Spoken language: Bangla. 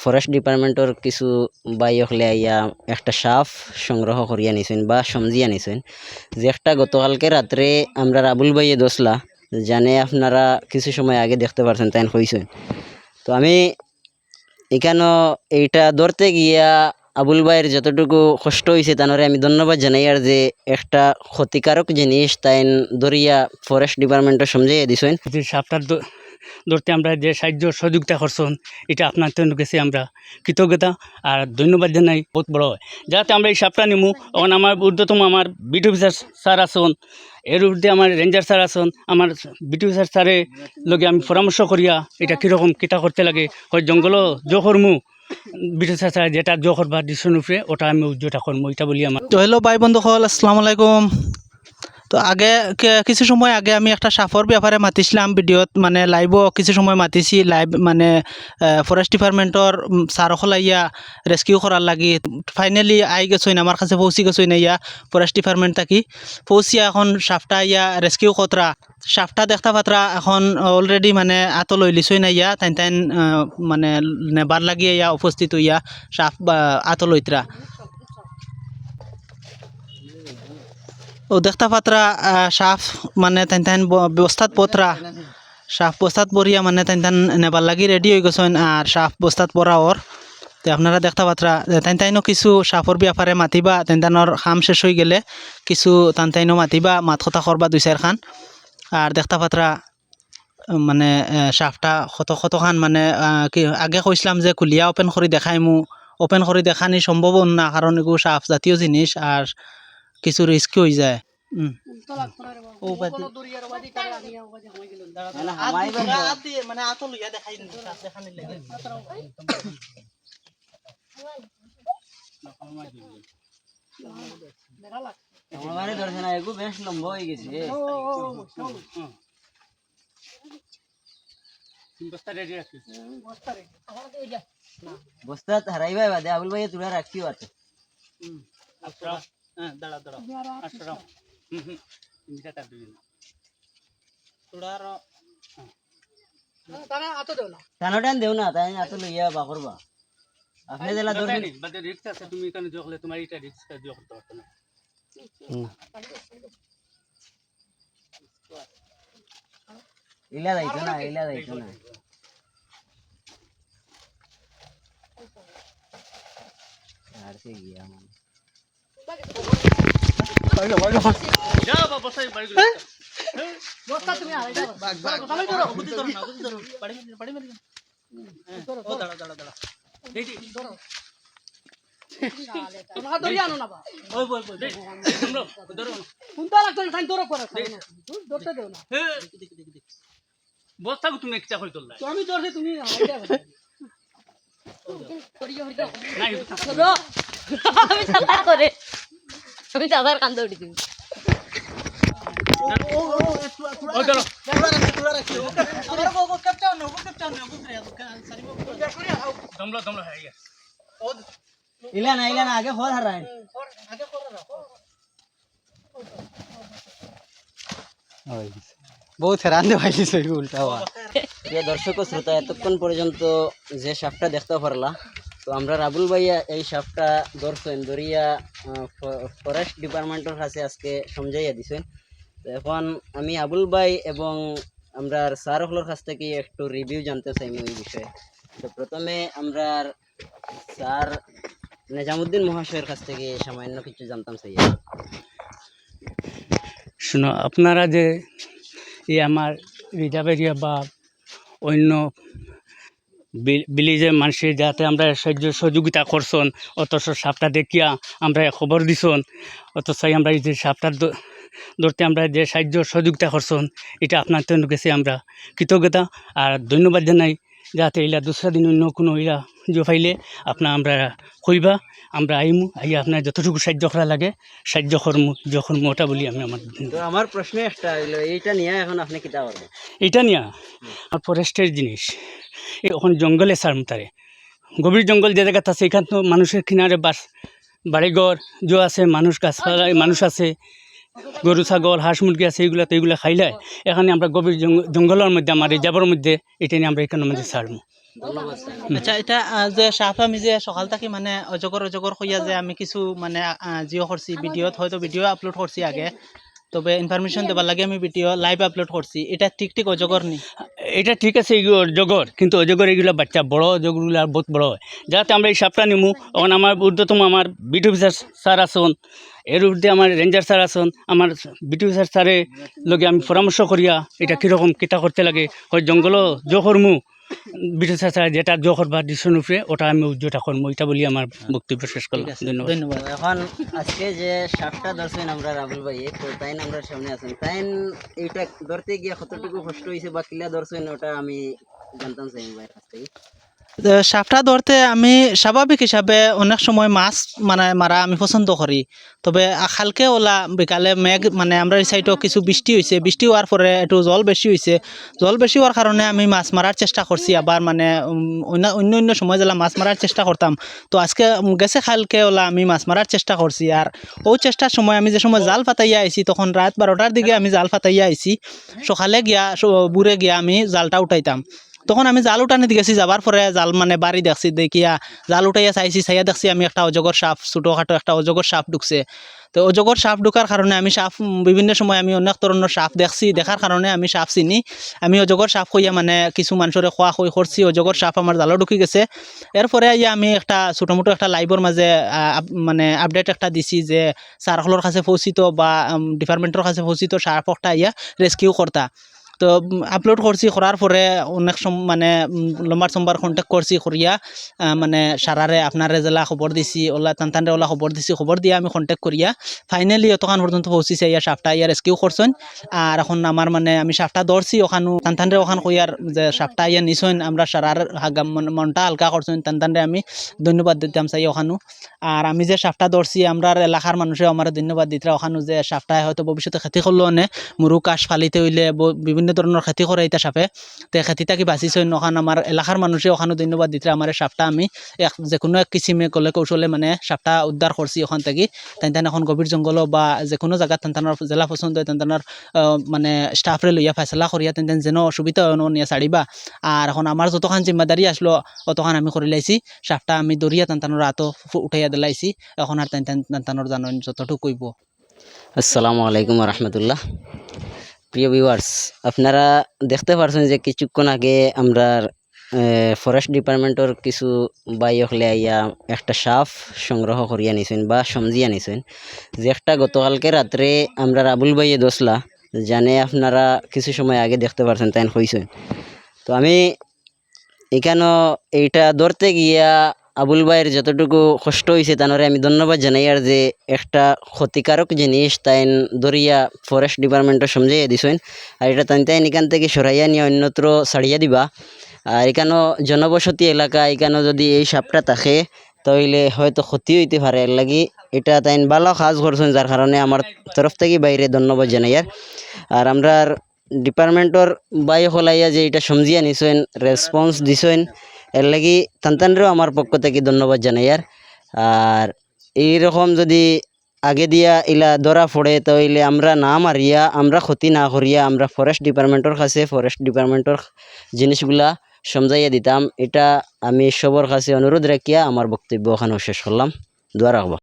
ফরেস্ট ডিপার্টমেন্টর কিছু বাই হলে আইয়া একটা সাপ সংগ্রহ করিয়া নিছেন বা সমজিয়া নিছেন, যে একটা গতকালকে রাত্রে আমরা আবুল ভাইয়ে দোসলা জানে আপনারা কিছু সময় আগে দেখতে পারছেন তাই হইছেন। তো আমি এখানে এইটা ধরতে গিয়া আবুল ভাইয়ের যতটুকু কষ্ট হয়েছে তানরে আমি ধন্যবাদ জানাই, আর যে একটা ক্ষতিকারক জিনিস তাই ধরিয়া ফরেস্ট ডিপার্টমেন্টও সমঝাইয়া দিছেন। যে সাপটা ধরতে আমরা যে সাহায্য সহযোগিতা করছেন এটা আপনার জন্য কাছে আমরা কৃতজ্ঞতা আর ধন্যবাদ জানাই, বহুত বড় হয় যাতে আমরা এই সাপটা নিমু। এখন আমার ঊর্ধ্বতম আমার বিটি অফিসার স্যার আসুন, এর ঊর্ধ্বে আমার রেঞ্জার স্যার আসুন, আমার বিটি অফিসার স্যারের লগে আমি পরামর্শ করিয়া এটা কীরকম কিতা করতে লাগে, হয় জঙ্গলও জো করমু বিটি অফিসার স্যার যেটা জো করবার ডিসিশন উপরে ওটা আমি উজ্জ্বটা করবো, এটা বলি আমার। তো হ্যালো ভাই বন্ধুসকল, আসসালামু আলাইকুম। তো আগে কিছু সময় আগে আমি একটা সাপর ব্যাপারে মাতিছিলাম ভিডিওত, মানে লাইভও কিছু সময় মাতিছি, লাইভ মানে ফরেস্ট ডিপার্টমেন্টর সারসকল আইয়া রেস্কিউ করার লাগি ফাইনালি আই গেছইন, আমার কাছে পৌঁছি গেছইন ইয়া ফরেস্ট ডিপার্টমেন্ট থাকি পৌঁছিয়া এখন সাপটা ইয়া রেস্কিউ কতরা সাপটা দেখতে পাত্রা এখন অলরেডি মানে আতো লই লিছই না ইয়া তাই তাই মানে নেবার লাগিয়ে ইয়া উপস্থিত হইয়া সাপ আতো লইতরা ও দেখতে পাত্রা সাপ মানে তাই তাই বস্তাত পত্রা সাপ বস্তাত পরিয়া মানে তাই তাই নেবার লাগি রেডি হয়ে গেছেন, আর সাপ বস্তাত পরা ওর তো আপনারা দেখতে পাত্রা তাই তাইনও কিছু সাপর ব্যাপারে মাতিবা, তাই তাইনর কাম শেষ হয়ে গেলে কিছু তান তাইনও মাতিবা, মাত কথা করবা দুই চার খান। আর দেখতে পাত্রা মানে সাপটা কতখান মানে কি আগে কইছিলাম যে খুলিয়া ওপেন করে দেখাইমু, ওপেন করে দেখানি সম্ভব না, কারণ এগুলো সাপ জাতীয় জিনিস আর কিছু রিস্ক হয়ে যায়। বেশ লম্বা হয়ে গেছে, বস্তা হারাইবা বাদে আবুল ভাই তুলা রাখিও আছে। টান দেও না তাই আতো লইয়া বা করবা আপনি জেলা ধরছেন বাদে রিস্ক আছে, তুমি এখানে জগলে তোমার এটা রিস্ক জগ করতে পারতো না। ইলা যাইতো না, ইলা যাইতো না। আর সে গিয়া মানে যা বাবা সাই বাড়ি গেল বস্তা তুমি আই যাও বাগ ধরো বুদ্ধি ধরো না, বুদ্ধি ধরো পাড়ি মেরে ও দাঁড়া দাঁড়া দাঁড়া দেখি ধরো তোমরা ধরিয়া আনো না বা ওই বল বল তোমরা ধরো কোনটা লাগতো না ধরো করে ধরতে দাও না দেখি বস্তা তুমি একটা করে তোলা তো আমি ধরছি তুমি আইডা করিও হইতো নাই ধরো আমি চালা করে আমি চাদার কান্দ উঠি তুমি ও ধরো তুলা রাখছি ওকে আমার গো ক্যাপচার না সারি দমলা দমলা হয়ে গেছে ও ইলা না আগে ফল হারাই আগে করে রাখো বহুত হেরান দেখাইছে উল্টা হওয়া। প্রিয় দর্শক ও শ্রোতা, এতক্ষণ পর্যন্ত যে সাপটা দেখতে পারলা, তো আমরা রাবুল ভাইয়া এই সাপটা ধরছেন, ধরিয়া ফরেস্ট ডিপার্টমেন্টের কাছে আজকে সমঝাইয়া দিছেন। তো এখন আমি আবুল ভাই এবং আমরা স্যার হলোর কাছ থেকে একটু রিভিউ জানতে চাই এই বিষয়ে। তো প্রথমে আমরা স্যার নিজামুদ্দিন মহাশয়ের কাছ থেকে সামান্য কিছু জানতাম চাই। শুনো, আপনারা যে এই আমার রিজার্ভ এরিয়া বা অন্য ভিলেজের মানুষের যাতে আমরা সাহায্য সহযোগিতা করছেন, অথচ সাপটা দেখিয়া আমরা খবর দিছেন, অথচ আমরা এই যে সাপটা ধরতে আমরা যে সাহায্য সহযোগিতা করছেন এটা আপনার জন্য কাছে আমরা কৃতজ্ঞতা আর ধন্যবাদ জানাই। যাতে এলা দুসরা দিন অন্য কোনো ইলা যে পাইলে আপনার আমরা কইবা, আমরা আইমু, আইয়া আপনার যতটুকু সাহায্য করা লাগে সাহায্য করমু যখন ওটা বলি আমি আমার প্রশ্ন একটা এইটা নিয়ে এখন আপনি কিতা করবেন? এইটা নিয়ে আর ফরেস্টের জিনিস এখন জঙ্গলে সারমতারে গভীর জঙ্গল যে জায়গাতে আছে এখান তো মানুষের কিনারে বাড়িঘর যে আছে, মানুষ গাছপালায় মানুষ আছে, গরু ছাগল হাঁস মুরগি আছে এইগুলা তো এইগুলা খাইলে এখানে আমরা গভীর জঙ্গলের মধ্যে আমার রিজার্ভের মধ্যে এটা নিয়ে আমরা এখানের মধ্যে ছাড়বো। আচ্ছা এটা যে সাপ আমি যে সকাল থাকি মানে অজগর অজগর হইয়া যে আমি কিছু মানে জিও করছি ভিডিওত হয়তো ভিডিও আপলোড করছি আগে, তবে ইনফরমেশন দেবার লাগে আমি ভিডিও লাইভ আপলোড করছি, এটা ঠিক ঠিক অজগর নি? এটা ঠিক আছে এগুলো অজগর, কিন্তু অজগর এগুলো বাচ্চা বড় অজগরগুলো আর বহুত বড় হয়। যাতে আমরা এই সাপটা নিমু এখন আমার ঊর্ধ্বতম আমার বিটি অফিসার স্যার আসন, এর ঊর্ধ্বে আমার রেঞ্জার স্যার আসন, আমার বিটি অফিসার স্যারের লগে আমি পরামর্শ করিয়া এটা কীরকম কিতা করতে লাগে, হয় জঙ্গলও জো করমু বিটি অফিসার স্যার যেটা জো করবার ডিসিশন উপরে ওটা আমি উজ্জ্বটা করবো, এটা বলি আমার বক্তব্য শেষ করলাম। ধন্যবাদ। ধন্যবাদ। এখন আজকে যে সাপটা ধরছেন আমরা রাহুল ভাই, তো তাই আমরা সামনে আছেন, তাই এইটা ধরতে গিয়ে কতটুকু কষ্ট হয়েছে বা কিলা ধরছেন ওটা আমি জানতাম চাই ভাইয়ের কাছ থেকে। সাপটা ধরতে আমি স্বাভাবিক হিসাবে অনেক সময় মাছ মানে মারা আমি পছন্দ করি, তবে কালকে ওলা বিকালে মেঘ মানে আমরা এই সাইডেও কিছু বৃষ্টি হয়েছে, বৃষ্টি হওয়ার পরে একটু জল বেশি হয়েছে, জল বেশি হওয়ার কারণে আমি মাছ মারার চেষ্টা করছি আবার মানে অন্য অন্য সময় যেলা মাছ মারার চেষ্টা করতাম, তো আজকে গেছে কালকে ওলা আমি মাছ মারার চেষ্টা করছি। আর ওই চেষ্টার সময় আমি যে সময় জাল ফাতাইয়া আইছি তখন রাত 12টার দিকে আমি জাল ফাতাইয়া আইছি, সকালে গিয়া বুড়ে গিয়া আমি জালটা উঠাইতাম, তখন আমি জাল উঠানি গেছি, যাবার পরে জাল মানে বাড়ি দেখছি, দেখিয়া জাল উঠাইয়া চাইয়া দেখছি আমি একটা অজগর সাপ, ছোটোখাটো একটা অজগর সাপ ঢুকছে। তো অজগর সাপ ঢুকার কারণে আমি সাপ বিভিন্ন সময় আমি অনেক ধরনের সাপ দেখছি, দেখার কারণে আমি সাপ চিনি, আমি অজগর সাপ কইয়া মানে কিছু মানুষরে খোয়া খই করছি, অজগর সাপ আমার জালও ঢুকি গেছে। এরপরে আইয়া আমি একটা ছোটো মোটো একটা লাইভের মাঝে মানে আপডেট একটা দিছি যে স্যারসকলের কাছে পৌঁছিত বা ডিপার্টমেন্টের কাছে পৌঁছিত সাপ একটা আইয়া রেস্কিউ করতা। তো আপলোড করছি, করার পরে অনেক মানে লম্বার চম্বার কন্টেক্ট করছি করিয়া মানে সারারে আপনারে জেলা খবর দিছি, ওলা টানটানরে ওলা খবর দিছি, খবর দিয়ে আমি কন্টেক্ট করিয়া ফাইনালি অতখান পর্যন্ত পৌঁছিছে, ইয়া সাপটা ইয়া রেস্কিউ করছেন। আর এখন আমার মানে আমি সাপটা ধরছি, ওখানো টানটানরে ওখান কইয়ার যে সাপটা ইয়া নিছেন আমরা সারার মনটা হালকা করছেন, টানটানরে আমি ধন্যবাদ দিতাম চাই ওখানো। আর আমি যে সাপটা ধরছি আমরা এলাকার মানুষে আমার ধন্যবাদ দিতে ওখানো, যে সাপটা হয়তো ভবিষ্যতে খেতি করলো নে মুরু কাশ ফালিতে হইলে বিভিন্ন ধরনের খেতি করে এটা সাপে, তো খেতিটা কি বাঁচিছে ওখান আমার এলাকার মানুষে ওখানে ধন্যবাদ দিতে আমার সাপটা আমি যে কোনো এক কিসিমে কলে কৌশলে মানে সাপটা উদ্ধার করছি ওখান থেকে। তাই এখন গভীর জঙ্গল বা যে কোনো জায়গায় তান্তানোর জেলা পছন্দ হয় তান্তানোর মানে স্টাফরে লইয়া ফেসলা করিয়া তেন যেন অসুবিধা নিয়ে ছাড়িবা। আর এখন আমার যতখান জিম্মাদারি আসলো অতখান আমি করে লাইছি, সাপটা আমি দরিয়া তান্তানোর হাতও উঠাইয়া দিলাইছি, এখন আর তান্তানোর জানেন যতটুকু কইব। আসসালামু আলাইকুম রহমতুল্লাহ। প্রিয় ভিউয়ার্স, আপনারা দেখতে পারছেন যে কিছুক্ষণ আগে আমরা ফরেস্ট ডিপার্টমেন্টের কিছু বাইকলে আইয়া একটা সাপ সংগ্রহ করিয়া নিছেন বা সমজিয়া নিছেন, যে একটা গতকালকে রাত্রে আমরা আবুল ভাইয়ে দোসলা জানে আপনারা কিছু সময় আগে দেখতে পারছেন তাই হইছেন। তো আমি এখানে এইটা ধরতে গিয়া আবুল ভাইয়ের যতটুকু কষ্ট হয়েছে তানরে আমি ধন্যবাদ জানাই, আর যে একটা ক্ষতিকারক জিনিস তাই ধরিয়া ফরেস্ট ডিপার্টমেন্টে সমঝাইয়া দিছেন, আর এটা তাই এখান থেকে সরাইয়া নিয়ে অন্যত্র ছাড়িয়া দিবা। আর এখানেও জনবসতি এলাকা, এখানেও যদি এই সাপটা থাকে তাহলে হয়তো ক্ষতি হইতে পারে, এর লাগি এটা তাই ভালো কাজ করছেন, যার কারণে আমার তরফ থেকে বাইরে ধন্যবাদ জানাই। আর আমরা ডিপার্টমেন্টর বাই হলাইয়া যে এটা সমঝিয়া নিছেন, রেসপন্স দিছেন, এর লাগি তানতানরেও আমার পক্ষ থেকে ধন্যবাদ জানাই। আর এইরকম যদি আগে দিয়া ইলা ধরা পড়ে তাহলে আমরা না মারিয়া, আমরা ক্ষতি না করিয়া আমরা ফরেস্ট ডিপার্টমেন্টের কাছে ফরেস্ট ডিপার্টমেন্টের জিনিসগুলা সমঝাইয়া দিতাম। এটা আমি সবার কাছে অনুরোধ রাখিয়া আমার বক্তব্য ওখানে শেষ করলাম। দোয়া রাখবো।